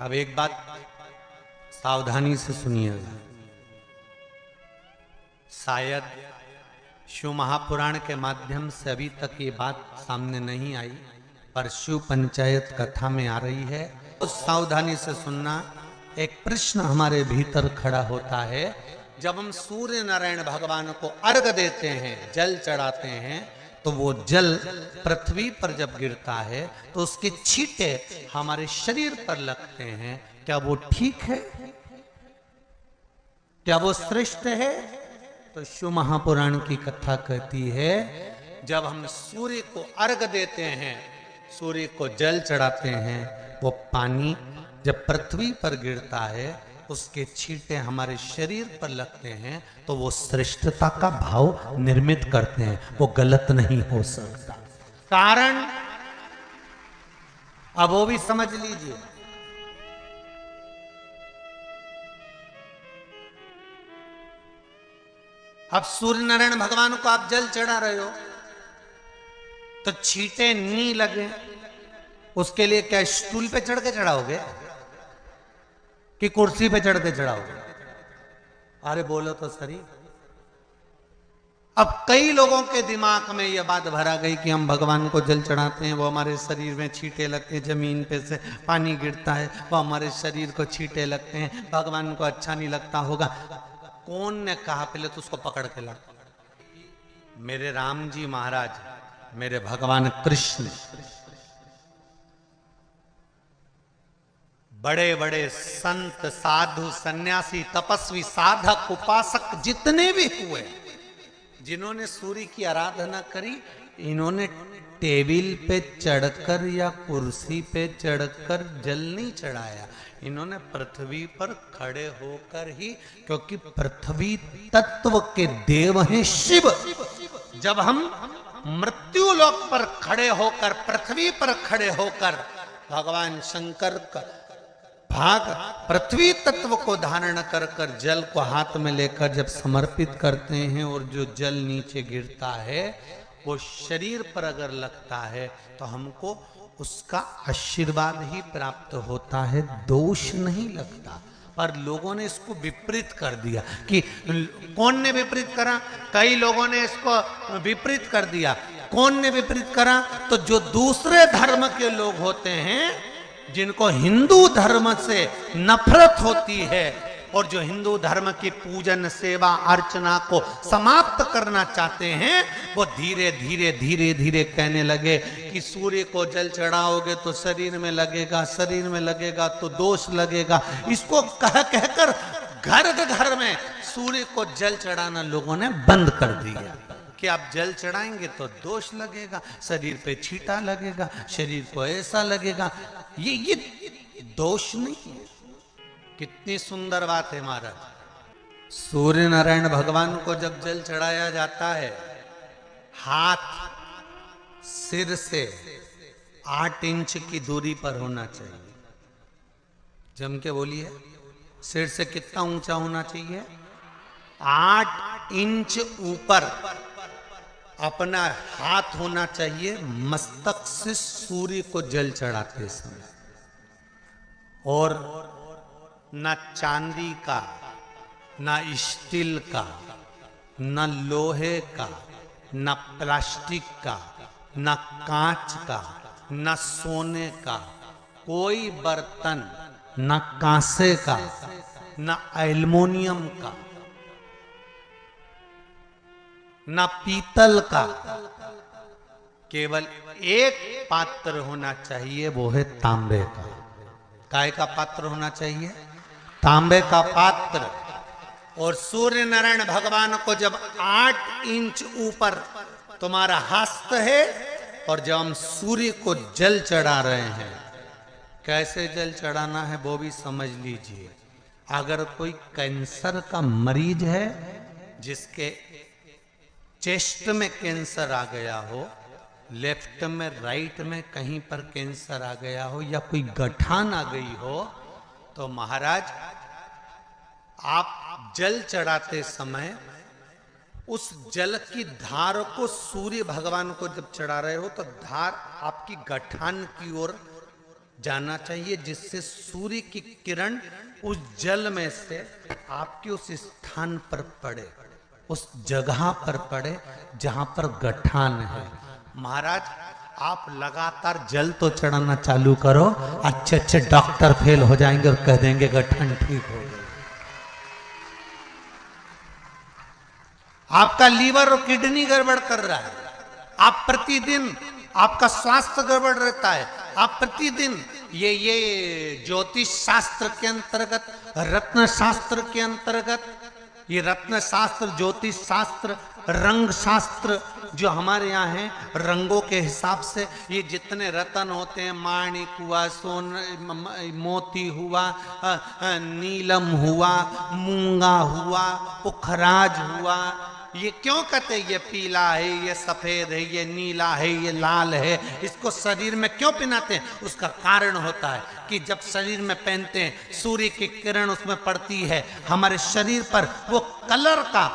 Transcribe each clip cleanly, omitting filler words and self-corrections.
अब एक बात सावधानी से सुनिएगा। शायद शिव महापुराण के माध्यम से अभी तक ये बात सामने नहीं आई, पर शिव पंचायत कथा में आ रही है। तो सावधानी से सुनना। एक प्रश्न हमारे भीतर खड़ा होता है, जब हम सूर्य नारायण भगवान को अर्घ देते हैं, जल चढ़ाते हैं, तो वो जल पृथ्वी पर जब गिरता है तो उसके छींटे हमारे शरीर पर लगते हैं। क्या वो ठीक है? क्या वो श्रेष्ठ है? तो शिव महापुराण की कथा कहती है, जब हम सूर्य को अर्घ देते हैं, सूर्य को जल चढ़ाते हैं, वो पानी जब पृथ्वी पर गिरता है, उसके छींटे हमारे शरीर पर लगते हैं, तो वो श्रेष्ठता का भाव निर्मित करते हैं। वो गलत नहीं हो सकता। कारण अब वो भी समझ लीजिए। अब सूर्य नारायण भगवान को आप जल चढ़ा रहे हो तो छींटे नहीं लगे, उसके लिए क्या स्टूल पे चढ़ के चढ़ाओगे कि कुर्सी पे चढ़ के चढ़ाओगे? अरे बोलो तो सही। अब कई लोगों के दिमाग में यह बात भरा गई कि हम भगवान को जल चढ़ाते हैं, वो हमारे शरीर में छींटे लगते हैं, जमीन पे से पानी गिरता है, वो हमारे शरीर को छींटे लगते हैं, भगवान को अच्छा नहीं लगता होगा। कौन ने कहा? पहले तो उसको पकड़ के ला। मेरे राम जी महाराज, मेरे भगवान कृष्ण, बड़े बड़े संत, साधु, सन्यासी, तपस्वी, साधक, उपासक जितने भी हुए, जिन्होंने सूर्य की आराधना करी, इन्होंने टेबल पे चढ़कर या कुर्सी पे चढ़कर जल नहीं चढ़ाया, इन्होंने पृथ्वी पर खड़े होकर ही, क्योंकि पृथ्वी तत्व के देव हैं शिव। जब हम मृत्यु लोक पर खड़े होकर, पृथ्वी पर खड़े होकर भगवान शंकर का भाग पृथ्वी तत्व को धारण कर कर जल को हाथ में लेकर जब समर्पित करते हैं, और जो जल नीचे गिरता है वो शरीर पर अगर लगता है तो हमको उसका आशीर्वाद ही प्राप्त होता है, दोष नहीं लगता। पर लोगों ने इसको विपरीत कर दिया। कि कौन ने विपरीत करा? कई लोगों ने इसको विपरीत कर दिया। कौन ने विपरीत करा? तो जो दूसरे धर्म के लोग होते हैं, जिनको हिंदू धर्म से नफरत होती है, और जो हिंदू धर्म की पूजन, सेवा, अर्चना को समाप्त करना चाहते हैं, वो धीरे धीरे धीरे धीरे कहने लगे कि सूर्य को जल चढ़ाओगे तो शरीर में लगेगा, शरीर में लगेगा तो दोष लगेगा। इसको कह कहकर घर घर में सूर्य को जल चढ़ाना लोगों ने बंद कर दिया कि आप जल चढ़ाएंगे तो दोष लगेगा, शरीर पे छींटा लगेगा, शरीर को ऐसा लगेगा। ये दोष नहीं है। कितनी सुंदर बात है महाराज। सूर्य नारायण भगवान को जब जल चढ़ाया जाता है, हाथ सिर से 8 इंच की दूरी पर होना चाहिए। जम के बोलिए, सिर से कितना ऊंचा होना चाहिए? 8 इंच ऊपर अपना हाथ होना चाहिए मस्तक से सूर्य को जल चढ़ाते समय। और न चांदी का, न स्टील का, न लोहे का, न प्लास्टिक का, न कांच का, न सोने का कोई बर्तन, न कांसे का, न एल्युमिनियम का, न पीतल का, केवल एक पात्र होना चाहिए, वो है तांबे का। काय का पात्र होना चाहिए? तांबे का पात्र। और सूर्य नारायण भगवान को जब 8 इंच ऊपर तुम्हारा हस्त है, और जब हम सूर्य को जल चढ़ा रहे हैं, कैसे जल चढ़ाना है वो भी समझ लीजिए। अगर कोई कैंसर का मरीज है, जिसके चेस्ट में कैंसर आ गया हो, लेफ्ट में, राइट में कहीं पर कैंसर आ गया हो, या कोई गठान आ गई हो, तो महाराज आप जल चढ़ाते समय उस जल की धार को सूर्य भगवान को जब चढ़ा रहे हो, तो धार आपकी गठान की ओर जाना चाहिए, जिससे सूर्य की किरण उस जल में से आपके उस स्थान पर पड़े, उस जगह पर पड़े जहां पर गठान है। महाराज आप लगातार जल तो चढ़ाना चालू करो, अच्छे अच्छे डॉक्टर फेल हो जाएंगे और कह देंगे गठन ठीक हो गई। आपका लीवर और किडनी गड़बड़ कर रहा है, आप प्रतिदिन आपका स्वास्थ्य गड़बड़ रहता है, आप प्रतिदिन ये ज्योतिष शास्त्र के अंतर्गत, रत्न शास्त्र के अंतर्गत, ये रत्न शास्त्र, ज्योतिष शास्त्र, रंग शास्त्र जो हमारे यहाँ है, रंगों के हिसाब से ये जितने रत्न होते हैं, माणिक हुआ, सोन, मोती हुआ, नीलम हुआ, मूंगा हुआ, पुखराज हुआ, ये क्यों कहते हैं ये पीला है, ये सफेद है, ये नीला है, ये लाल है, इसको शरीर में क्यों पहनाते हैं? उसका कारण होता है कि जब शरीर में पहनते हैं सूर्य की किरण उसमें पड़ती है, हमारे शरीर पर वो कलर का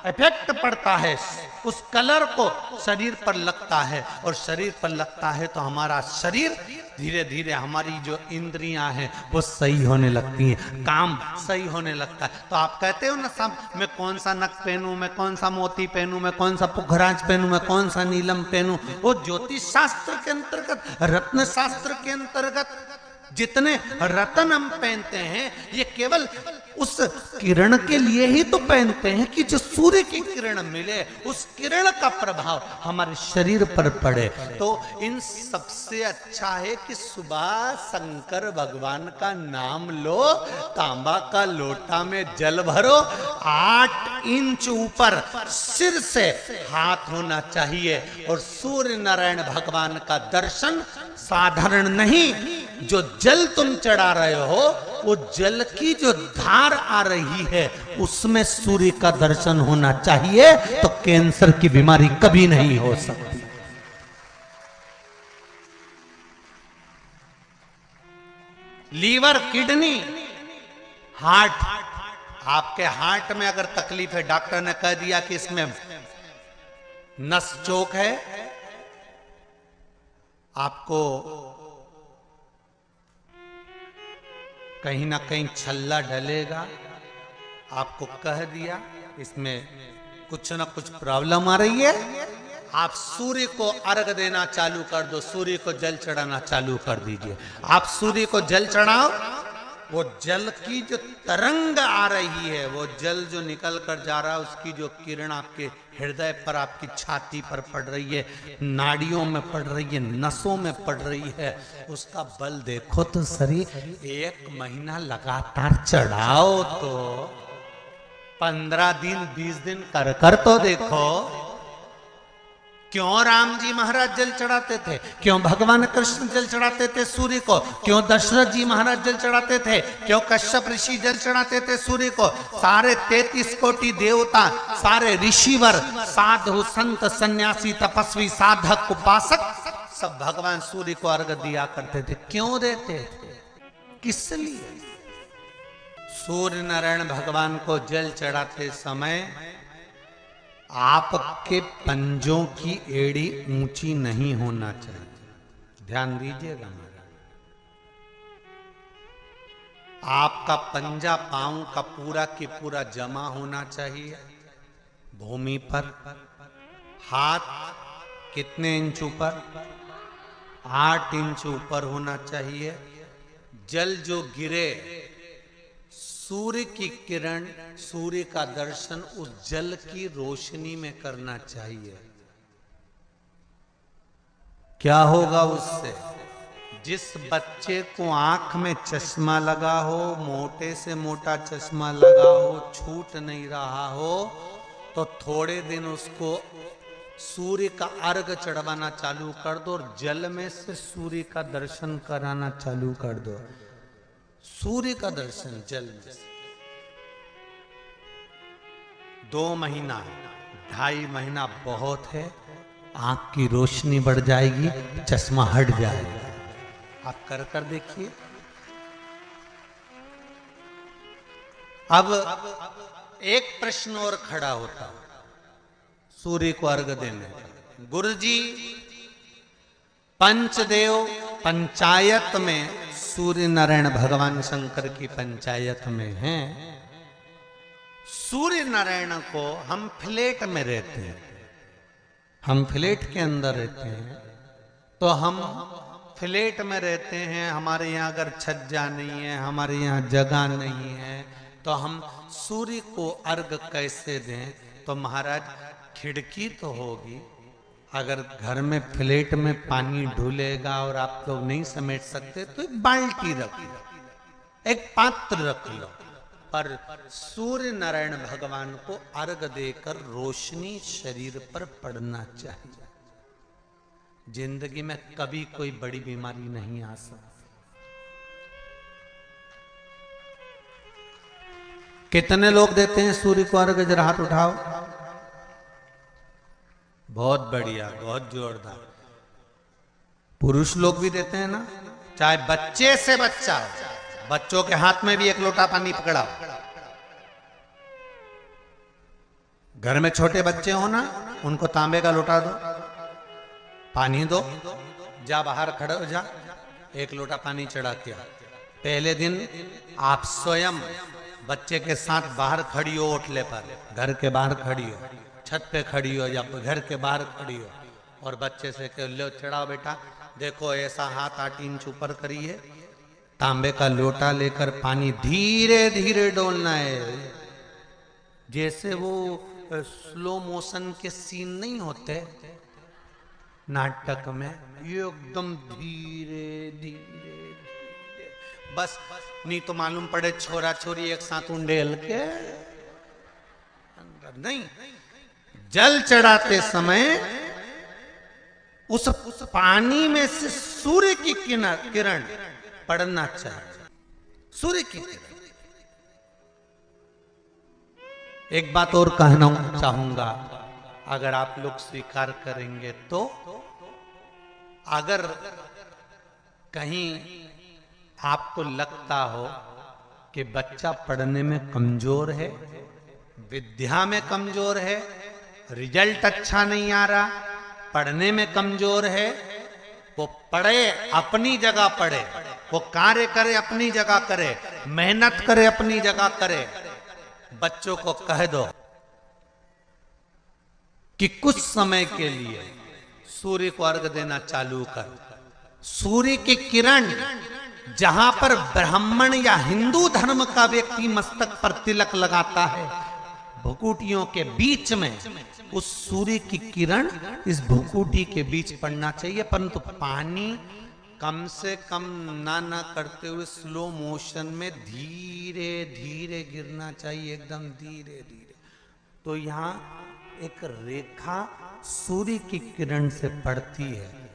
इफेक्ट पड़ता है, उस कलर को शरीर पर लगता है, और शरीर पर लगता है तो हमारा शरीर धीरे धीरे, हमारी जो इंद्रियां हैं वो सही होने लगती हैं, काम सही होने लगता है। तो आप कहते हो ना साहब, मैं कौन सा नक पहनूं, मैं कौन सा मोती पहनूं, मैं कौन सा पुखराज पहनूं, मैं कौन सा नीलम पहनूं, वो ज्योतिष शास्त्र के अंतर्गत, रत्न शास्त्र के अंतर्गत जितने रत्न हम पहनते हैं ये केवल उस किरण के लिए ही तो पहनते हैं कि जो सूर्य की किरण मिले, उस किरण का प्रभाव हमारे शरीर पर पड़े। तो इन सबसे अच्छा है कि सुबह शंकर भगवान का नाम लो, तांबा का लोटा में जल भरो, 8 इंच ऊपर सिर से हाथ होना चाहिए, और सूर्य नारायण भगवान का दर्शन साधारण नहीं, जो जल तुम चढ़ा रहे हो वो जल की जो धार आ रही है उसमें सूर्य का दर्शन होना चाहिए, तो कैंसर की बीमारी कभी नहीं हो सकती। लीवर, किडनी, हार्ट, आपके हार्ट में अगर तकलीफ है, डॉक्टर ने कह दिया कि इसमें नस चोक है, आपको कहीं ना कहीं छल्ला डलेगा, आपको कह दिया इसमें कुछ ना कुछ प्रॉब्लम आ रही है, आप सूर्य को अर्घ देना चालू कर दो, सूर्य को जल चढ़ाना चालू कर दीजिए। आप सूर्य को जल चढ़ाओ, वो जल की जो तरंग आ रही है, वो जल जो निकल कर जा रहा है, उसकी जो किरण आपके हृदय पर, आपकी छाती पर पड़ रही है, नाड़ियों में पड़ रही है, नसों में पड़ रही है, उसका बल देखो तो सही। 1 महीना लगातार चढ़ाओ तो 15 दिन 20 दिन कर तो देखो। क्यों राम जी महाराज जल चढ़ाते थे, क्यों भगवान कृष्ण जल चढ़ाते थे सूर्य को, क्यों दशरथ जी महाराज जल चढ़ाते थे, क्यों कश्यप ऋषि जल चढ़ाते थे सूर्य को, सारे 33 कोटि देवता, सारे ऋषिवर, साधु संत सन्यासी तपस्वी साधक उपासक सब भगवान सूर्य को अर्घ दिया करते थे। क्यों देते थे, किस लिए? सूर्य नारायण भगवान को जल चढ़ाते समय आपके पंजों की एड़ी ऊंची नहीं होना चाहिए, ध्यान दीजिएगा। आपका पंजा पांव का पूरा की पूरा जमा होना चाहिए भूमि पर। हाथ कितने इंच ऊपर? 8 इंच ऊपर होना चाहिए। जल जो गिरे, सूर्य की किरण, सूर्य का दर्शन उस जल की रोशनी में करना चाहिए। क्या होगा उससे? जिस बच्चे को आंख में चश्मा लगा हो, मोटे से मोटा चश्मा लगा हो, छूट नहीं रहा हो, तो थोड़े दिन उसको सूर्य का अर्घ चढ़वाना चालू कर दो और जल में से सूर्य का दर्शन कराना चालू कर दो। सूर्य का दर्शन जल में से 2 महीना, 2.5 महीना बहुत है, आंख की रोशनी बढ़ जाएगी, चश्मा हट जाएगा। आप कर देखिए। अब एक प्रश्न और खड़ा होता है सूर्य को अर्घ देने का। गुरुजी, पंचदेव पंचायत में सूर्य नारायण भगवान शंकर की पंचायत में हैं। सूर्य नारायण को हम फ्लैट में रहते हैं, हम फ्लैट के अंदर रहते हैं, तो हम फ्लैट में रहते हैं, हमारे यहाँ अगर छज्जा नहीं है, हमारे यहाँ जगह नहीं है, तो हम सूर्य को अर्घ कैसे दें? तो महाराज खिड़की तो होगी, अगर घर में फ्लैट में पानी ढूलेगा और आप लोग नहीं समेट सकते तो एक बाल्टी रख लो, एक पात्र रख लो, पर सूर्य नारायण भगवान को अर्घ देकर रोशनी शरीर पर पड़ना चाहिए। जिंदगी में कभी कोई बड़ी बीमारी नहीं आ सकती। कितने लोग देते हैं सूर्य को अर्घ? जरा हाथ उठाओ। बहुत बढ़िया, बहुत जोरदार। पुरुष लोग भी देते हैं ना, चाहे बच्चे से बच्चा हो, बच्चों के हाथ में भी एक लोटा पानी पकड़ाओ। घर में छोटे बच्चे हो ना, उनको तांबे का लोटा दो, पानी दो, जा बाहर खड़े हो जा, एक लोटा पानी चढ़ा के आओ। पहले दिन आप स्वयं बच्चे के साथ बाहर खड़ी हो, ओटले पर, घर के बाहर खड़ी हो, छत पे खड़ी हो या घर के बाहर खड़ी हो, और बच्चे से कह लो चढ़ाओ बेटा, देखो ऐसा हाथ 8 इंच ऊपर करिए, तांबे का लोटा लेकर पानी धीरे धीरे डोलना है। जैसे वो स्लो मोशन के सीन नहीं होते नाटक में, ये एकदम धीरे धीरे धीरे, बस नहीं तो मालूम पड़े छोरा छोरी एक साथ उंडेल के अंदर नहीं। जल चढ़ाते समय उस पानी में से सूर्य की किरण पड़ना चाहिए, सूर्य की किरण। एक बात और कहना चाहूंगा, अगर आप लोग स्वीकार करेंगे तो, अगर कहीं आपको लगता हो कि बच्चा पढ़ने में कमजोर है, विद्या में कमजोर है, रिजल्ट अच्छा नहीं आ रहा, पढ़ने में कमजोर है, वो पढ़े, अपनी जगह पढ़े, वो कार्य करे अपनी जगह करे, मेहनत करे अपनी जगह करे। बच्चों को कह दो कि कुछ समय के लिए सूर्य को अर्घ देना चालू कर। सूर्य की किरण जहां पर ब्राह्मण या हिंदू धर्म का व्यक्ति मस्तक पर तिलक लगाता है, भुकुटियों के बीच में उस सूर्य की किरण इस भुकुटी के बीच पड़ना चाहिए, परंतु पानी कम से कम ना करते हुए स्लो मोशन में धीरे धीरे गिरना चाहिए, एकदम धीरे धीरे। तो यहाँ एक रेखा सूर्य की किरण से पड़ती है,